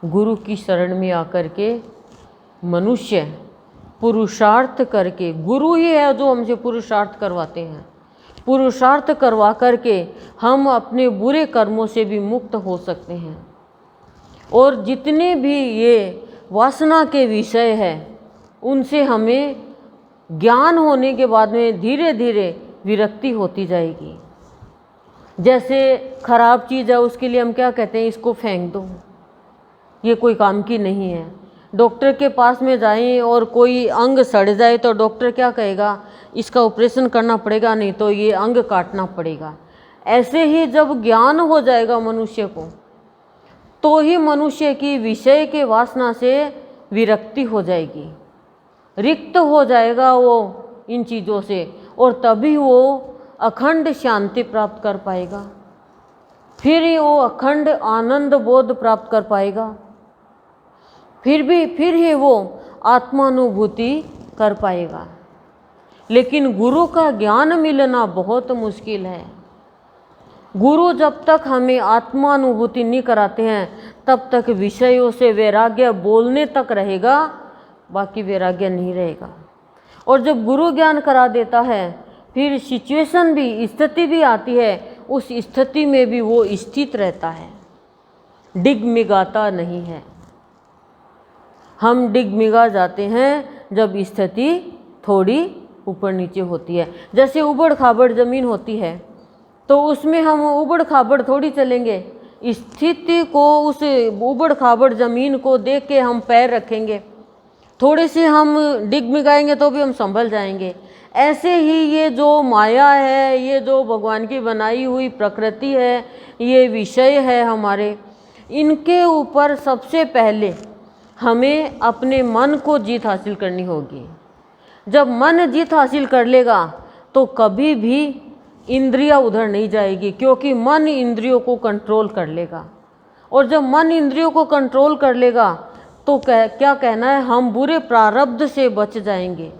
गुरु की शरण में आकर के मनुष्य पुरुषार्थ करके, गुरु ही है जो हमसे पुरुषार्थ करवाते हैं, पुरुषार्थ करवा करके हम अपने बुरे कर्मों से भी मुक्त हो सकते हैं। और जितने भी ये वासना के विषय है उनसे हमें ज्ञान होने के बाद में धीरे धीरे विरक्ति होती जाएगी। जैसे खराब चीज़ है उसके लिए हम क्या कहते हैं, इसको फेंक दो, ये कोई काम की नहीं है। डॉक्टर के पास में जाएं और कोई अंग सड़ जाए तो डॉक्टर क्या कहेगा, इसका ऑपरेशन करना पड़ेगा, नहीं तो ये अंग काटना पड़ेगा। ऐसे ही जब ज्ञान हो जाएगा मनुष्य को, तो ही मनुष्य की विषय के वासना से विरक्ति हो जाएगी, रिक्त हो जाएगा वो इन चीज़ों से, और तभी वो अखंड शांति प्राप्त कर पाएगा, फिर ही वो अखंड आनंद बोध प्राप्त कर पाएगा, फिर ही वो आत्मानुभूति कर पाएगा। लेकिन गुरु का ज्ञान मिलना बहुत मुश्किल है। गुरु जब तक हमें आत्मानुभूति नहीं कराते हैं तब तक विषयों से वैराग्य बोलने तक रहेगा, बाकी वैराग्य नहीं रहेगा। और जब गुरु ज्ञान करा देता है फिर सिचुएशन भी, स्थिति भी आती है, उस स्थिति में भी वो स्थित रहता है, डिगमिगाता नहीं है। हम डिगमिगा जाते हैं जब स्थिति थोड़ी ऊपर नीचे होती है। जैसे उबड़ खाबड़ ज़मीन होती है तो उसमें हम उबड़ खाबड़ थोड़ी चलेंगे, स्थिति को, उस उबड़ खाबड़ ज़मीन को देख के हम पैर रखेंगे, थोड़े से हम डिगमिगाएंगे तो भी हम संभल जाएंगे। ऐसे ही ये जो माया है, ये जो भगवान की बनाई हुई प्रकृति है, ये विषय है हमारे, इनके ऊपर सबसे पहले हमें अपने मन को जीत हासिल करनी होगी। जब मन जीत हासिल कर लेगा तो कभी भी इंद्रियां उधर नहीं जाएगी, क्योंकि मन इंद्रियों को कंट्रोल कर लेगा। और जब मन इंद्रियों को कंट्रोल कर लेगा तो क्या कहना है, हम बुरे प्रारब्ध से बच जाएंगे,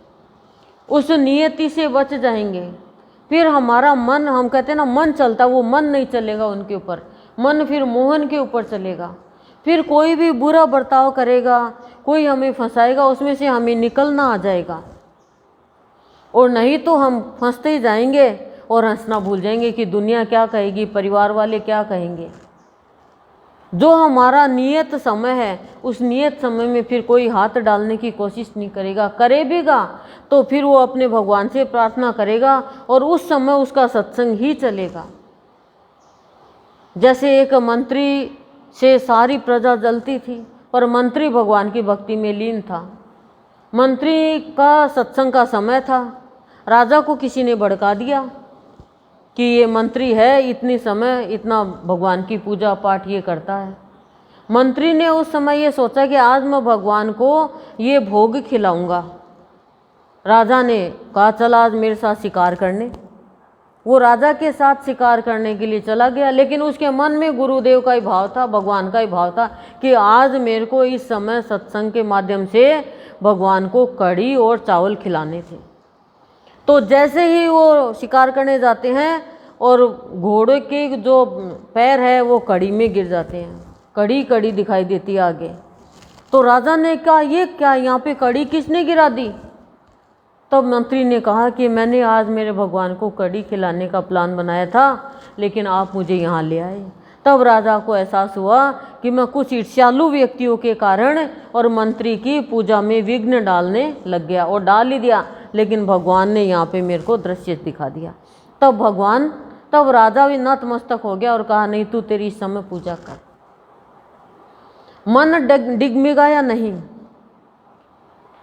उस नियति से बच जाएंगे। फिर हमारा मन, हम कहते हैं ना मन चलता, वो मन नहीं चलेगा उनके ऊपर, मन फिर मोहन के ऊपर चलेगा। फिर कोई भी बुरा बर्ताव करेगा, कोई हमें फंसाएगा, उसमें से हमें निकलना आ जाएगा। और नहीं तो हम फंसते ही जाएंगे और हंसना भूल जाएंगे कि दुनिया क्या कहेगी, परिवार वाले क्या कहेंगे। जो हमारा नियत समय है, उस नियत समय में फिर कोई हाथ डालने की कोशिश नहीं करेगा, करे भीगा तो फिर वो अपने भगवान से प्रार्थना करेगा और उस समय उसका सत्संग ही चलेगा। जैसे एक मंत्री से सारी प्रजा जलती थी, पर मंत्री भगवान की भक्ति में लीन था। मंत्री का सत्संग का समय था, राजा को किसी ने भड़का दिया कि ये मंत्री है, इतनी समय इतना भगवान की पूजा पाठ ये करता है। मंत्री ने उस समय ये सोचा कि आज मैं भगवान को ये भोग खिलाऊंगा। राजा ने कहा चल आज मेरे साथ शिकार करने। वो राजा के साथ शिकार करने के लिए चला गया, लेकिन उसके मन में गुरुदेव का ही भाव था, भगवान का ही भाव था कि आज मेरे को इस समय सत्संग के माध्यम से भगवान को कढ़ी और चावल खिलाने थे। तो जैसे ही वो शिकार करने जाते हैं और घोड़े के जो पैर है वो कड़ी में गिर जाते हैं, कड़ी कड़ी दिखाई देती है आगे। तो राजा ने कहा ये क्या, यहाँ पे कड़ी किसने गिरा दी? तब मंत्री ने कहा कि मैंने आज मेरे भगवान को कड़ी खिलाने का प्लान बनाया था, लेकिन आप मुझे यहाँ ले आए। तब राजा को एहसास हुआ कि मैं कुछ ईर्ष्यालु व्यक्तियों के कारण और मंत्री की पूजा में विघ्न डालने लग गया, और डाल ही दिया, लेकिन भगवान ने यहाँ पे मेरे को दृश्य दिखा दिया। तब राजा भी नतमस्तक हो गया और कहा नहीं तू तेरी इस समय पूजा कर। मन डिगमिगाया नहीं,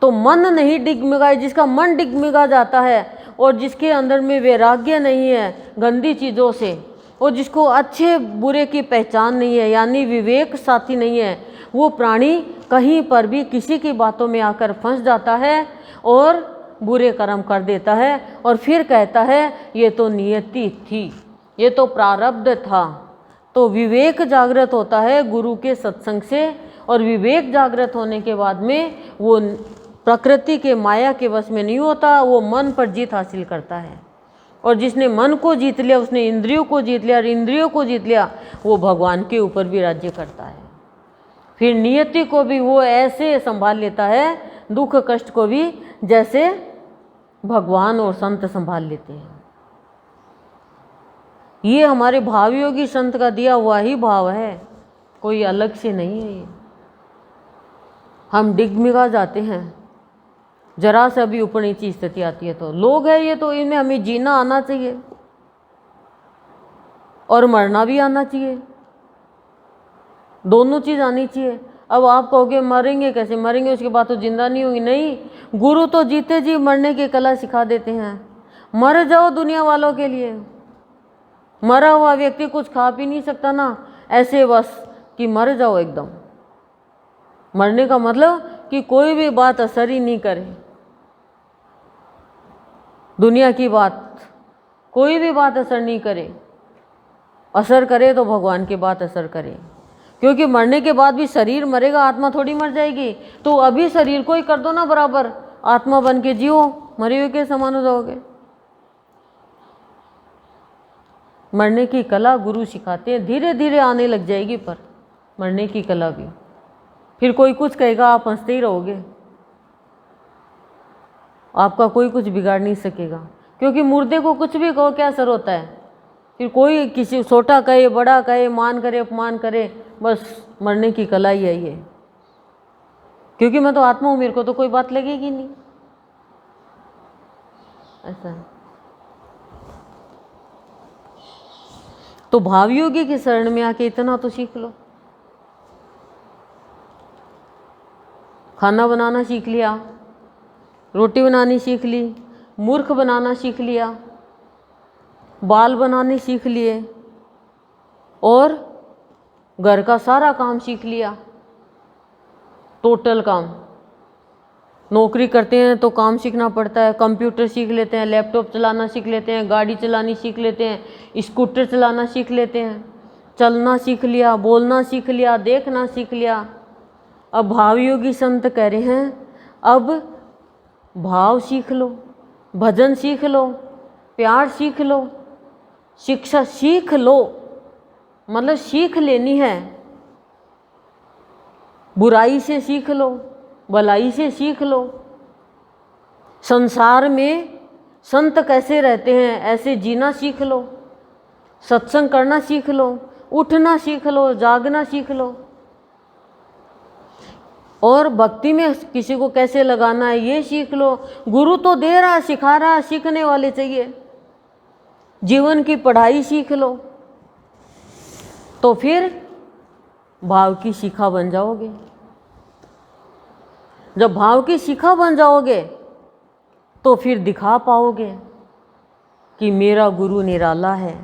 तो मन नहीं डिगमिगाए। जिसका मन डिगमिगा जाता है और जिसके अंदर में वैराग्य नहीं है गंदी चीज़ों से, और जिसको अच्छे बुरे की पहचान नहीं है, यानी विवेक साथी नहीं है, वो प्राणी कहीं पर भी किसी की बातों में आकर फंस जाता है और बुरे कर्म कर देता है, और फिर कहता है ये तो नियति थी, ये तो प्रारब्ध था। तो विवेक जागृत होता है गुरु के सत्संग से, और विवेक जागृत होने के बाद में वो प्रकृति के माया के वश में नहीं होता, वो मन पर जीत हासिल करता है। और जिसने मन को जीत लिया उसने इंद्रियों को जीत लिया, और इंद्रियों को जीत लिया वो भगवान के ऊपर भी राज्य करता है। फिर नियति को भी वो ऐसे संभाल लेता है, दुख कष्ट को भी, जैसे भगवान और संत संभाल लेते हैं। ये हमारे भावयोगी संत का दिया हुआ ही भाव है, कोई अलग से नहीं है। ये हम डिगमिगा जाते हैं, जरा सा भी ऊपर नीची स्थिति आती है तो लोग है ये, तो इनमें हमें जीना आना चाहिए और मरना भी आना चाहिए, दोनों चीज़ आनी चाहिए। अब आप कहोगे मरेंगे कैसे, मरेंगे उसके बाद तो जिंदा नहीं होंगी। नहीं, गुरु तो जीते जी मरने की कला सिखा देते हैं। मर जाओ दुनिया वालों के लिए। मरा हुआ व्यक्ति कुछ खा पी नहीं सकता ना, ऐसे बस कि मर जाओ एकदम। मरने का मतलब कि कोई भी बात असर ही नहीं करे, दुनिया की बात कोई भी बात असर नहीं करे, असर करे तो भगवान की बात असर करे। क्योंकि मरने के बाद भी शरीर मरेगा, आत्मा थोड़ी मर जाएगी। तो अभी शरीर को ही कर दो ना बराबर, आत्मा बन के जियो, मरे हुए के समान हो जाओगे। मरने की कला गुरु सिखाते हैं, धीरे धीरे आने लग जाएगी, पर मरने की कला भी। फिर कोई कुछ कहेगा आप हंसते ही रहोगे, आपका कोई कुछ बिगाड़ नहीं सकेगा। क्योंकि मुर्दे को कुछ भी कहो क्या असर होता है। फिर कोई किसी छोटा कहे बड़ा कहे, मान करे अपमान करे, बस मरने की कला ही है ये। क्योंकि मैं तो आत्मा हूँ, मेरे को तो कोई बात लगेगी नहीं, ऐसा है। तो भावयोगी की शरण में आके इतना तो सीख लो। खाना बनाना सीख लिया, रोटी बनानी सीख ली, मूर्ख बनाना सीख लिया, बाल बनाने सीख लिए, और घर का सारा काम सीख लिया, टोटल काम। नौकरी करते हैं तो काम सीखना पड़ता है, कंप्यूटर सीख लेते हैं, लैपटॉप चलाना सीख लेते हैं, गाड़ी चलानी सीख लेते हैं, स्कूटर चलाना सीख लेते हैं, चलना सीख लिया, बोलना सीख लिया, देखना सीख लिया। अब भावयोगी संत कह रहे हैं अब भाव सीख लो, भजन सीख लो, प्यार सीख लो, शिक्षा सीख लो, मतलब सीख लेनी है। बुराई से सीख लो, भलाई से सीख लो। संसार में संत कैसे रहते हैं ऐसे जीना सीख लो, सत्संग करना सीख लो, उठना सीख लो, जागना सीख लो, और भक्ति में किसी को कैसे लगाना है ये सीख लो। गुरु तो दे रहा, सिखा रहा, सीखने वाले चाहिए। जीवन की पढ़ाई सीख लो, तो फिर भाव की शिखा बन जाओगे। जब भाव की शिखा बन जाओगे तो फिर दिखा पाओगे कि मेरा गुरु निराला है,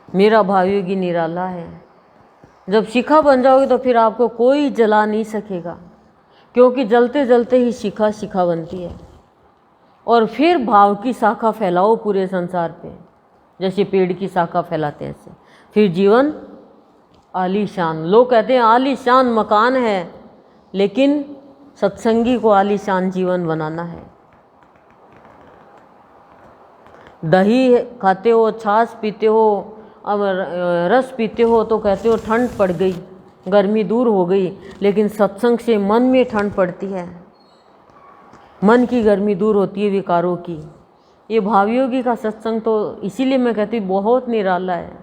मेरा भावयोगी निराला है। जब शिखा बन जाओगे तो फिर आपको कोई जला नहीं सकेगा, क्योंकि जलते जलते ही शिखा शिखा बनती है। और फिर भाव की शाखा फैलाओ पूरे संसार पे, जैसे पेड़ की शाखा फैलाते हैं ऐसे। फिर जीवन आलीशान, लोग कहते हैं आलीशान मकान है, लेकिन सत्संगी को आलीशान जीवन बनाना है। दही खाते हो, छाछ पीते हो, अब रस पीते हो तो कहते हो ठंड पड़ गई, गर्मी दूर हो गई, लेकिन सत्संग से मन में ठंड पड़ती है, मन की गर्मी दूर होती है विकारों की। ये भावयोगी का सत्संग तो इसीलिए मैं कहती हूँ बहुत निराला है।